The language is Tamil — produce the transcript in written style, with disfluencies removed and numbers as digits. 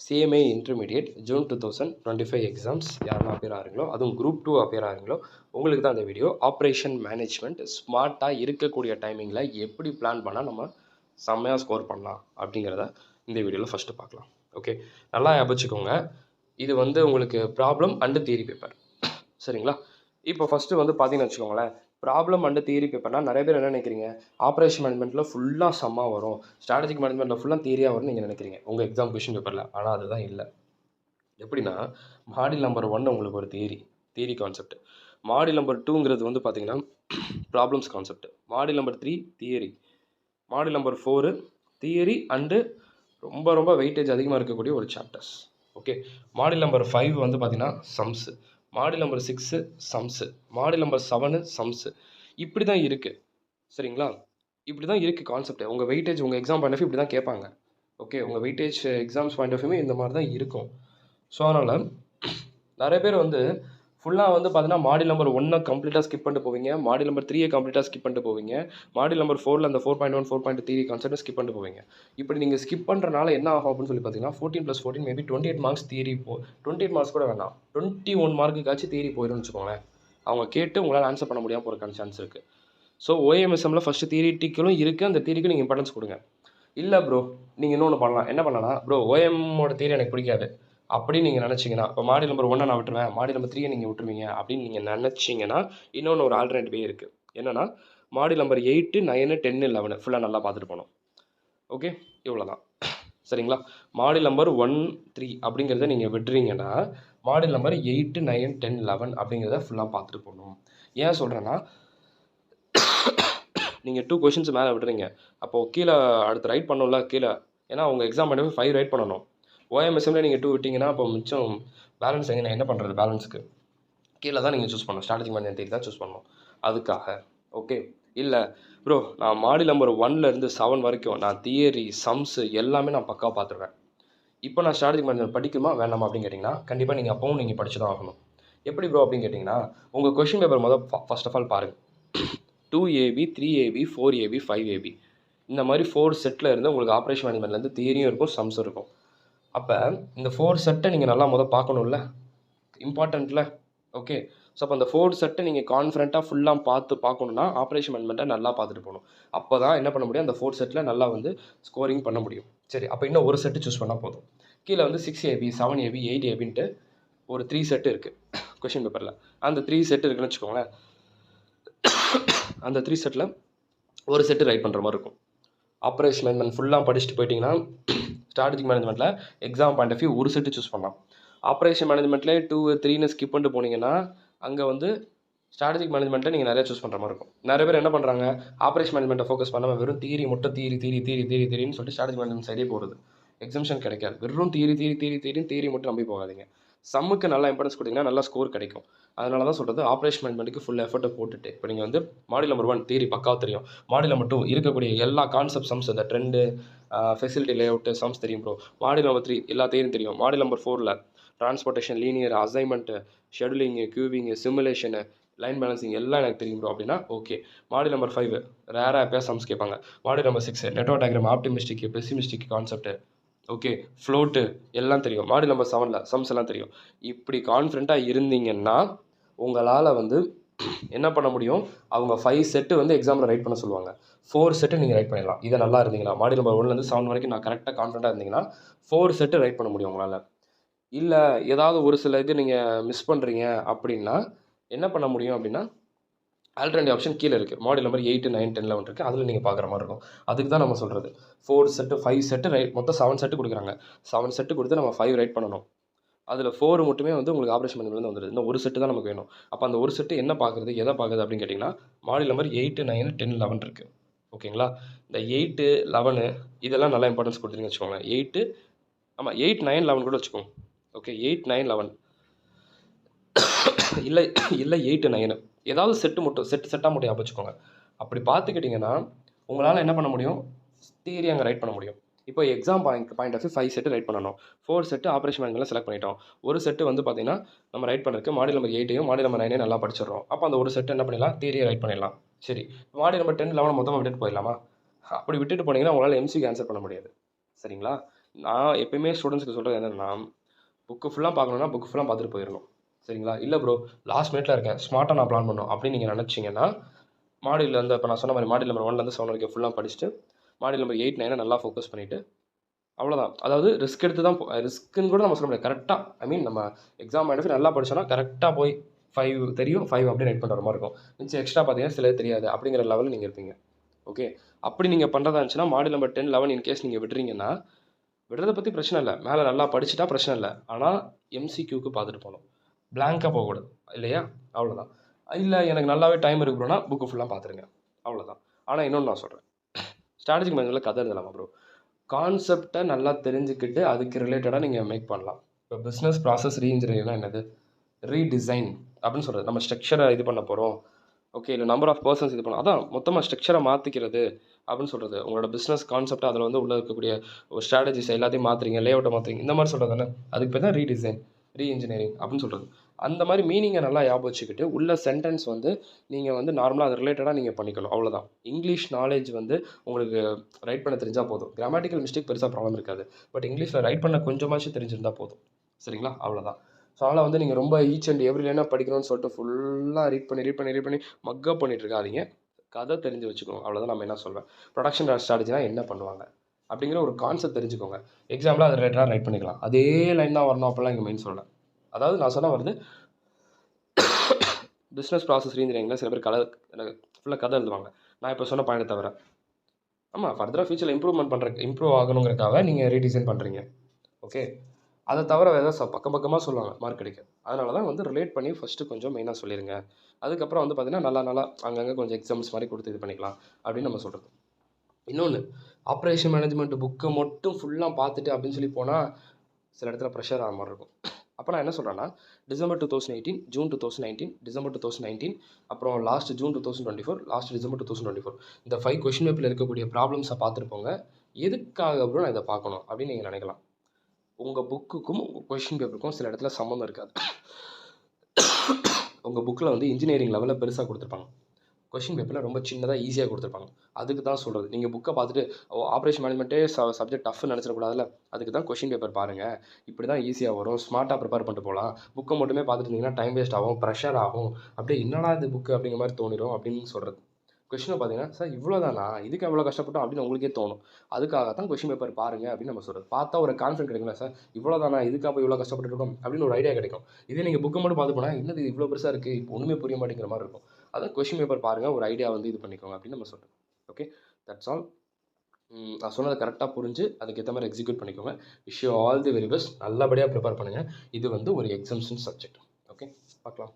சிஎம்ஏ இன்டர்மீடியேட் ஜூன் 2025 எக்ஸாம்ஸ் யாரெல்லாம் அப்பியர் ஆகிறீங்களோ, அதுவும் குரூப் 2 அப்பியர் ஆகிறீங்களோ உங்களுக்கு தான் அந்த வீடியோ. ஆப்ரேஷன் மேனேஜ்மெண்ட் ஸ்மார்ட்டாக இருக்கக்கூடிய டைமிங்கில் எப்படி பிளான் பண்ணால் நம்ம செம்மையாக ஸ்கோர் பண்ணலாம் அப்படிங்கிறத இந்த வீடியோவில் ஃபஸ்ட்டு பார்க்கலாம். ஓகே, நல்லா ஞாபகிச்சுக்கோங்க. இது உங்களுக்கு ப்ராப்ளம் அண்டு தியரி பேப்பர், சரிங்களா? இப்போ ஃபஸ்ட்டு பார்த்தீங்கன்னு வச்சுக்கோங்களேன், ப்ராப்ளம் அண்டு தியரி பேப்பர்னால் நிறைய பேர் என்ன நினைக்கிறீங்க, ஆப்ரேஷன் மேனேஜ்மெண்ட்டில் ஃபுல்லாக சம்மாக வரும், ஸ்ட்ராட்டஜிக் மேனேஜ்மெண்ட்டில் ஃபுல்லாக தியரியாக வரும்னு நீங்கள் நினைக்கிறீங்க உங்கள் எக்ஸாம் கொஷின் பேப்பரில். ஆனால் அதுதான் இல்லை. எப்படின்னா, மாடியூல் நம்பர் 1 உங்களுக்கு ஒரு தியரி கான்செப்ட், மாடியூல் நம்பர் 2ங்கிறது பார்த்தீங்கன்னா problems concept, module number 3 theory, module number 4 theory and ரொம்ப ரொம்ப வெயிட்டேஜ் அதிகமாக இருக்கக்கூடிய ஒரு சாப்டர்ஸ். ஓகே, மாடியூல் நம்பர் 5 பார்த்தீங்கன்னா sums, module number 6 sums, module number 7 sums. இப்படி தான் இருக்குது, சரிங்களா? இப்படி தான் இருக்குது கான்செப்ட். உங்கள் வெயிட்டேஜ் உங்கள் எக்ஸாம் பாயிண்ட் ஆஃப் வியூ இப்படி தான் கேட்பாங்க. ஓகே, உங்கள் வெயிட்டேஜ் எக்ஸாம்ஸ் பாயிண்ட் ஆஃப் வியூமே இந்த மாதிரி தான் இருக்கும். ஸோ அதனால் நிறைய பேர் ஃபுல்லாக பார்த்தீங்கன்னா மாடியூல் நம்பர் 1 கம்ப்ளீட்டாக ஸ்கிப் பண்ணிட்டு போவீங்க, மாடியூல் நம்பர் 3 கம்ப்ளீட்டாக ஸ்கிப் பண்ணிட்டு போவீங்க, மாடியூல் நம்பர் 4 அந்த 4.1 4.2 தியரி கான்செப்ட் ஸ்கிப் பண்ணிட்டு போவீங்க. இப்படி நீங்கள் ஸ்கிப் பண்ணுறனால என்ன ஆகும் அப்படின்னு பார்த்தீங்கன்னா 14+14 மேபி 28 மார்க்ஸ் தியரி 28 மார்க்ஸ் கூட வேணாம், 21 மார்க்குக்காச்சும் தியரி போயிடும்னு வச்சுக்கோங்களேன். அவங்க கேட்டு உங்களால் ஆன்சர் பண்ண முடியாமல் போகிறதுக்கான சான்ஸ் இருக்குது. ஸோ ஓஎம்எஸ்எம்மில் ஃபஸ்ட்டு தியரிட்டிக்கலும் இருக்குது, அந்த தியரிக்கு நீங்கள் இம்பார்ட்டன்ஸ் கொடுங்க. இல்லை ப்ரோ, நீங்கள் இன்னொன்று பண்ணலாம். என்ன பண்ணலாம் ப்ரோ, ஓஎம்மோட தியரி எனக்கு பிடிக்காது அப்படின்னு நீங்கள் நினச்சிங்கன்னா, இப்போ மாடியூல் நம்பர் 1 நான் விட்டுருவேன், மாடியூல் நம்பர் 3 நீங்கள் விட்டுருவீங்க அப்படின்னு நீங்கள் நினச்சிங்கன்னா, இன்னொன்று ஒரு ஆல்டர்னேட் வே இருக்குது. என்னென்னா, மாடியூல் நம்பர் 8 9 10 11 ஃபுல்லாக நல்லா பார்த்துட்டு போகணும். ஓகே, இவ்வளோ தான், சரிங்களா? மாடியூல் நம்பர் 1 3 அப்படிங்கிறத நீங்கள் விட்டுறீங்கன்னா, மாடியூல் நம்பர் 8 9 10 11 அப்படிங்கிறத ஃபுல்லாக பார்த்துட்டு போகணும். ஏன் சொல்கிறேன்னா, நீங்கள் 2 கொஷின்ஸ் மேலே விடுறீங்க, அப்போது கீழே அடுத்து ரைட் பண்ணணும்ல கீழே, ஏன்னா உங்கள் எக்ஸாம் பண்ணி 5 ரைட் பண்ணணும். ஓஎம்எஸ்எம்மில் நீங்கள் 2 விட்டிங்கன்னா அப்போ மிச்சம் பேலன்ஸ் எங்கே என்ன பண்ணுறது? பேலன்ஸுக்கு கீழே தான் நீங்கள் சூஸ் பண்ணணும், ஸ்ட்ராட்டஜிக் மேனேஜ்மெண்ட் தான் சூஸ் பண்ணணும் அதுக்காக. ஓகே, இல்லை ப்ரோ நான் மாடியூல் நம்பர் 1லேருந்து 7 வரைக்கும் நான் தியரி சம்ஸு எல்லாமே நான் பக்காவாக பார்த்துருவேன், இப்போ நான் ஸ்ட்ராட்டஜிக் மேனேஜ்மெண்ட் படிக்குமா வேணாமா அப்படின்னு கேட்டிங்கன்னா, கண்டிப்பாக நீங்கள் அப்பவும் நீங்கள் படிச்சு தான் ஆகணும். எப்படி ப்ரோ அப்படின்னு கேட்டிங்கன்னா, உங்கள் question paper first of all பாருங்கள். 2AB 3AB 4AB 5AB இந்த மாதிரி 4 செட்டில் இருந்து உங்களுக்கு ஆப்ரேஷன் மேனேஜ்மெண்ட்லேருந்து தியரியும் இருக்கும், சம்ஸும் இருக்கும். அப்போ இந்த 4 செட்டை நீங்கள் நல்லா பார்க்கணும்ல, இம்பார்ட்டண்ட்டில். ஓகே, ஸோ அப்போ அந்த 4 செட்டை நீங்கள் கான்ஃபிடண்ட்டாக ஃபுல்லாக பார்க்கணுன்னா ஆப்ரேஷன் மேனேஜ்மெண்ட்டை நல்லா பார்த்துட்டு போகணும். அப்போ தான் என்ன பண்ண முடியும், அந்த 4 செட்டில் நல்லா ஸ்கோரிங் பண்ண முடியும். சரி, அப்போ இன்னும் ஒரு செட்டு சூஸ் பண்ணால் போதும். கீழே 6AB 7AB 8ABன்ட்டு ஒரு 3 செட்டு இருக்குது கொஷின் பேப்பரில். அந்த 3 செட்டு இருக்குன்னு வச்சுக்கோங்களேன். அந்த 3 செட்டில் ஒரு செட்டு ரைட் பண்ணுற மாதிரி இருக்கும். ஆப்ரேஷன் மேனேஜ்மெண்ட் ஃபுல்லாக படிச்சுட்டு போயிட்டிங்கன்னா, ஸ்ட்ராட்டஜிக் மேனேஜ்மெண்ட்டில் எக்ஸாம் பாயிண்ட் ஆஃப் வியூ ஒரு செட்டு சூஸ் பண்ணலாம். ஆப்ரேஷன் மேனேஜ்மெண்ட்லேயே 2 3ன்னு ஸ்கிப் பண்ணிட்டு போனீங்கன்னா, அங்கே ஸ்ட்ராட்டஜிக் மேனேஜ்மெண்ட்டை நீங்கள் நிறைய சூஸ் பண்ணுற மாதிரி இருக்கும். நிறைய பேர் என்ன பண்ணுறாங்க, ஆப்ரேஷன் மேனேஜ்மெண்ட்டை ஃபோக்கஸ் பண்ணாமல் வெறும் தியரி மட்டும் தியரின்னு சொல்லிட்டு ஸ்ட்ராட்டஜிக் மேனேஜ்மெண்ட் சைடே போகிறது. எக்ஸாம்ஷன் கிடைக்காது. வெறும் தியரி மட்டும் நம்பி போகாதீங்க. சம்முக்கு நல்லா இம்பார்ட்டன்ஸ் கொடுத்தீங்கன்னா நல்லா ஸ்கோர் கிடைக்கும். அதனால தான் சொல்கிறது, ஆப்ரேஷன் மேனேஜ்மெண்ட்டுக்கு ஃபுல் எஃபர்ட்டை போட்டுட்டு இப்போ நீங்கள் மாடியூல் நம்பர் 1 தியரி பக்காவாக தெரியும், மாடியூல் நம்பர் 2 இருக்கக்கூடிய எல்லா கான்செப்ட் சம்ஸ், இந்த ட்ரெண்டு ஃபெசிலிட்டி லேஅவுட்டு சம்ஸ் தெரியும் ப்ரோ, மாடியூல் நம்பர் 3 எல்லா தியரியும் தெரியும், மாடியூல் நம்பர் 4ல் transportation, linear, assignment, scheduling, queuing, simulation, line balancing எல்லாம் எனக்கு தெரியும் ப்ரோ அப்படின்னா ஓகே. மாடியூல் நம்பர் 5 ரேராக எப்போயா சம்ஸ் கேட்பாங்க. Module number 6 network diagram, optimistic, பெசிமிஸ்டிக் concept, okay, float எல்லாம் தெரியும். மாடியூல் நம்பர் 7ல் சம்ஸ் எல்லாம் தெரியும். இப்படி கான்ஃபிடண்ட்டாக இருந்தீங்கன்னா உங்களால் என்ன பண்ண முடியும், அவங்க 5 செட்டு எக்ஸாமில் ரைட் பண்ண சொல்லுவாங்க, 4 செட்டு நீங்கள் ரைட் பண்ணிடலாம். இதை நல்லா இருந்தீங்கன்னா மாடியூல் நம்பர் 1லேருந்து 7 வரைக்கும் நான் கரெக்டாக கான்ஃபிடண்ட்டாக இருந்தீங்கன்னா 4 செட்டு ரைட் பண்ண முடியும் உங்களால். இல்லை ஏதாவது ஒரு சில இது நீங்கள் மிஸ் பண்ணுறீங்க அப்படின்னா என்ன பண்ண முடியும் அப்படின்னா, ஆல்டர்னேட்டிவ் ஆப்ஷன் கீழே இருக்குது, மாடியூல் நம்பர் 8 9 10 11 இருக்குது, அதில் நீங்கள் பார்க்குற மாதிரி இருக்கும். அதுக்கு தான் நம்ம சொல்கிறது 4 செட்டு 5 செட்டு ரைட், மொத்தம் 7 செட்டு கொடுக்குறாங்க. 7 செட்டு கொடுத்து நம்ம 5 ரைட் பண்ணணும். அதில் 4 மட்டுமே உங்களுக்கு ஆப்ரேஷன் மேனேஜ்மெண்ட் வந்துடுது. இன்னும் ஒரு செட்டு தான் நமக்கு வேணும். அப்போ அந்த ஒரு செட்டு என்ன பார்க்குறது, எதை பார்க்குறது அப்படின்னு கேட்டிங்கன்னா, மாடியூல் நம்பர் 8 9 10 11 இருக்குது. ஓகேங்களா? இந்த 8 11 இதெல்லாம் நல்லா இம்பார்ட்டன்ஸ் கொடுத்துருங்கன்னு வச்சுக்கோங்க. 8 ஆமாம் 8 9 11 கூட வச்சுக்கோங்க. ஓகே, 8 9 11 இல்லை 8 9 ஏதாவது செட்டாக மட்டும் ஞாபகம் வச்சுக்கோங்க. அப்படி பார்த்துக்கிட்டிங்கன்னா உங்களால் என்ன பண்ண முடியும், தியரி அங்கே ரைட் பண்ண முடியும். இப்போ exam point of view 5 set write பண்ணணும், 4 செட்டு ஆப்ரேஷன் மேனேஜ்மெண்ட்டில் செலக்ட் பண்ணிட்டோம். ஒரு செட்டு பார்த்தீங்கன்னா நம்ம ரைட் பண்ணுறதுக்கு மாடியூல் நம்பர் 8 மாடியூல் நம்பர் 9 நல்லா படிச்சிடுறோம். அப்போ அந்த ஒரு செட்டு என்ன பண்ணிடலாம், தியரியை ரைட் பண்ணிடலாம். சரி, மாடியூல் நம்பர் 10 11 மொத்தமாக விட்டுட்டு போயிடலாமா? அப்படி விட்டுட்டு போனீங்கன்னா உங்களால் எம்சிக்கு ஆன்சர் பண்ண முடியாது, சரிங்களா? நான் எப்பயுமே ஸ்டூடெண்ட்ஸ்க்கு சொல்கிறது என்னென்னா, புக்கு ஃபுல்லாக பார்க்கணுன்னா புக்கு ஃபுல்லாக பார்த்துட்டு போயிடணும். சரிங்களா? இல்லை ப்ரோ லாஸ்ட் மினிட்ல இருக்கேன், ஸ்மார்ட்டாக நான் பிளான் பண்ணணும் அப்படின்னு நீங்கள் நினச்சிங்கன்னா, மாடியூல் வந்து இப்போ நான் சொன்ன மாதிரி மாடியூல் நம்பர் 1லேருந்து 7 வரைக்கும் ஃபுல்லாக படிச்சுட்டு, மாடியூல் நம்பர் 8, 9 நல்லா ஃபோக்கஸ் பண்ணிவிட்டு, அவ்வளோதான். அதாவது ரிஸ்க் எடுத்து தான் ரிஸ்க்குன்னு கூட நம்ம சொல்ல முடியாது. கரெக்டாக ஐ மீன் நம்ம எக்ஸாம் ஆகிட்டு நல்லா படிச்சோன்னா கரெக்டாக போய் 5 தெரியும், 5 அப்படியே ரைட் பண்ணுற மாதிரி இருக்கும். மிச்சம் எக்ஸ்ட்ரா பார்த்தீங்கன்னா சிலது தெரியாது அப்படிங்கிற லெவலில் நீங்கள் இருப்பீங்க. ஓகே. அப்படி நீங்கள் பண்ணுறதா இருந்துச்சுன்னா மாடியூல் நம்பர் 10, 11 இன்கேஸ் நீங்கள் விடுறீங்கன்னா, விடுறத பற்றி பிரச்சனை இல்லை. மேலே நல்லா படிச்சுட்டா பிரச்சனை இல்லை. ஆனால் எம்சிக்யூக்கு பார்த்துட்டு போகணும். பிளாங்காக போகக்கூடாது இல்லையா? அவ்வளோதான். இல்லை எனக்கு நல்லாவே டைம் இருக்கு ப்ரோனா புக்கு ஃபுல்லாக பார்த்துருங்க. அவ்வளோதான். ஆனால் இன்னொன்று நான் சொல்கிறேன், ஸ்ட்ராட்டஜிக் மைண்டில் கதை எழுதலாமா ப்ரோ? கான்செப்டை நல்லா தெரிஞ்சுக்கிட்டு அதுக்கு ரிலேட்டடாக நீங்கள் மேக் பண்ணலாம். இப்போ பிஸ்னஸ் ப்ராசஸ் ரீஇன்ஜினியரிங்னா என்னது? ரீடிசைன் அப்படின்னு சொல்கிறது. நம்ம ஸ்ட்ரக்சரை இது பண்ண போகிறோம். ஓகே. இல்லை நம்பர் ஆஃப் பர்சன்ஸ் இது பண்ணலாம். அதான் மொத்தமாக ஸ்ட்ரக்சரை மாற்றிக்கிறது அப்படின்னு சொல்கிறது. உங்களோட பிஸ்னஸ் கான்செப்ட் அதில் வந்து உள்ளே இருக்கக்கூடிய ஒரு ஸ்ட்ராட்டஜிஸ் எல்லாத்தையும் மாற்றுறீங்க, லேஅவுட்டை மாற்றுறீங்க, இந்த மாதிரி சொல்கிறது தானே. அதுக்கு பேர் தான் ரீடிசைன், ரீஇன்ஜினியரிங் அப்படின்னு சொல்கிறது. அந்த மாதிரி மீனிங்கை நல்லா ஞாபகம் வச்சுக்கிட்டு உள்ள சென்டென்ஸ் வந்து நீங்கள் வந்து நார்மலாக அது ரிலேட்டடாக நீங்கள் பண்ணிக்கணும். அவ்வளோதான். இங்கிலீஷ் நாலேஜ் வந்து உங்களுக்கு ரைட் பண்ண தெரிஞ்சால் போதும். கிராமட்டிக்கல் மிஸ்டேக் பெருசாக ப்ராப்ளம் இருக்காது. பட் இங்கிலீஷில் ரைட் பண்ண கொஞ்சமாச்சும் தெரிஞ்சிருந்தால் போதும். சரிங்களா? அவ்வளோதான். ஸோ அதனால் வந்து நீங்கள் ரொம்ப ஈச் அண்ட் எவ்ரி லைனாக படிக்கணும்னு சொல்லிட்டு ஃபுல்லாக ரீட் பண்ணி மக்கப் பண்ணிட்டு இருக்காதீங்க. கதை தெரிஞ்சு வச்சுக்கோங்க. அவ்வளோதான் நம்ம என்ன சொல்வேன். ப்ரொடக்ஷன் ஸ்ட்ராட்டஜினா என்ன பண்ணுவாங்க அப்படிங்கிற ஒரு கான்செப்ட் தெரிஞ்சுக்கோங்க. எக்ஸாம்பிளாக அது ரிலேட்டடாக ரைட் பண்ணிக்கலாம். அதே லைன் தான் வரணும் அப்படிலாம் இங்கே மெயின் சொல்லலை. அதாவது நான் சொன்ன வருது பிஸ்னஸ் ப்ராசஸ் ரீஇன்ஜினியரிங்கில் சில பேர் ஃபுல்லாக கதை எழுதுவாங்க. நான் இப்போ சொன்ன பாயிண்ட் தவிர. ஆமாம், ஃபர்தராக ஃபியூச்சரில் இம்ப்ரூவ் ஆகணுங்கிறக்காக நீங்கள் ரீடிசைன் பண்ணுறீங்க. ஓகே. அதை தவிர வேறு ஏதாவது பக்கமாக சொல்லுவாங்க மார்க் கிடைக்கும். அதனால தான் வந்து ரிலேட் பண்ணி ஃபஸ்ட்டு கொஞ்சம் மெயினாக சொல்லிடுங்க. அதுக்கப்புறம் வந்து பார்த்தீங்கன்னா நல்லா அங்கங்கே கொஞ்சம் எக்ஸாம்ஸ் மாதிரி கொடுத்து இது பண்ணிக்கலாம் அப்படின்னு நம்ம சொல்கிறது. இன்னொன்று, ஆப்ரேஷன் மேனேஜ்மெண்ட் புக்கை மட்டும் ஃபுல்லாக பார்த்துட்டு அப்படின்னு சொல்லி போனால் சில இடத்துல ப்ரெஷர் ஆகிற மாதிரி இருக்கும். அப்போ நான் என்ன சொல்கிறேன்னா, டிசம்பர் 2018, ஜூன் 2019, டிசம்பர் 2019, அப்புறம் லாஸ்ட் ஜூன் 2024, லாஸ்ட் டிசம்பர் 2024 இந்த 5 கொஷின் பேப்பரில் இருக்கக்கூடிய ப்ராப்ளம்ஸை பார்த்துட்டு போங்க. எதுக்காக ப்ரோ நான் இதை பார்க்கணும் அப்படின்னு நீங்கள் நினைக்கலாம். உங்கள் புக்குக்கும் உங்கள் கொஷின் பேப்பருக்கும் சில இடத்துல சம்மந்தம் இருக்காது. உங்கள் புக்கில் வந்து இன்ஜினியரிங் லெவலில் பெருசாக கொடுத்துருப்பாங்க, கொஷின் பேப்பரில் ரொம்ப சின்னதாக ஈஸியாக கொடுத்துருப்பாங்க. அதுக்கு தான் சொல்கிறது. நீங்கள் புக்கை பார்த்துட்டு ஆப்ரேஷன் மேனேஜ்மெண்ட்டே சப்ஜெக்ட் டஃப்னு நினச்சிடக்கூடாதுல்ல. அதுக்கு தான் கொஷின் பேப்பர் பாருங்கள், இப்படி தான் ஈஸியாக வரும், ஸ்மார்ட்டாக ப்ரிப்பேர் பண்ணிட்டு போகலாம். புக்கை மட்டுமே பார்த்துட்டு இருந்தீங்கன்னா டைம் வேஸ்ட் ஆகும், ப்ரெஷர் ஆகும், அப்படியே என்னடா இது புக்கு அப்படிங்கிற மாதிரி தோணிடும் அப்படின்னு சொல்கிறது. கொஷினை பார்த்தீங்கன்னா சார் இவ்வளோ தானா, இதுக்கு எவ்வளோ கஷ்டப்பட்டோம் அப்படின்னு உங்களுக்கே தோணும். அதுக்காக தான் கொஷின் பேப்பர் பாருங்கள் அப்படின்னு நம்ம சொல்கிறது. பார்த்தா ஒரு கான்ஃபிடன்ட் கிடைக்குங்களா சார், இவ்வளோ தானா, இதுக்காக போய் இவ்வளோ கஷ்டப்பட்டுருக்கோம் அப்படின்னு ஒரு ஐடியா கிடைக்கும். இதே நீங்கள் புக்கை மட்டும் பார்த்து போனால் என்னது இவ்வளோ பெருசாக இருக்குது, இப்போ ஒன்றுமே புரிய மாட்டேங்கிற மாதிரி இருக்கும். அதான் கொஷின் பேப்பர் பாருங்கள், ஒரு ஐடியா வந்து இது பண்ணிக்கோங்க அப்படின்னு நம்ம சொல்கிறோம். Okay, that's all. நான் சொன்னதை கரெக்டாக புரிஞ்சு அதுக்கேற்ற மாதிரி எக்ஸிக்யூட் பண்ணிக்கோங்க. Wish you all the very best. நல்லபடியாக ப்ரிப்பேர் பண்ணுங்கள். இது வந்து ஒரு எக்ஸம்ஷன் சப்ஜெக்ட். ஓகே, பார்க்கலாம்.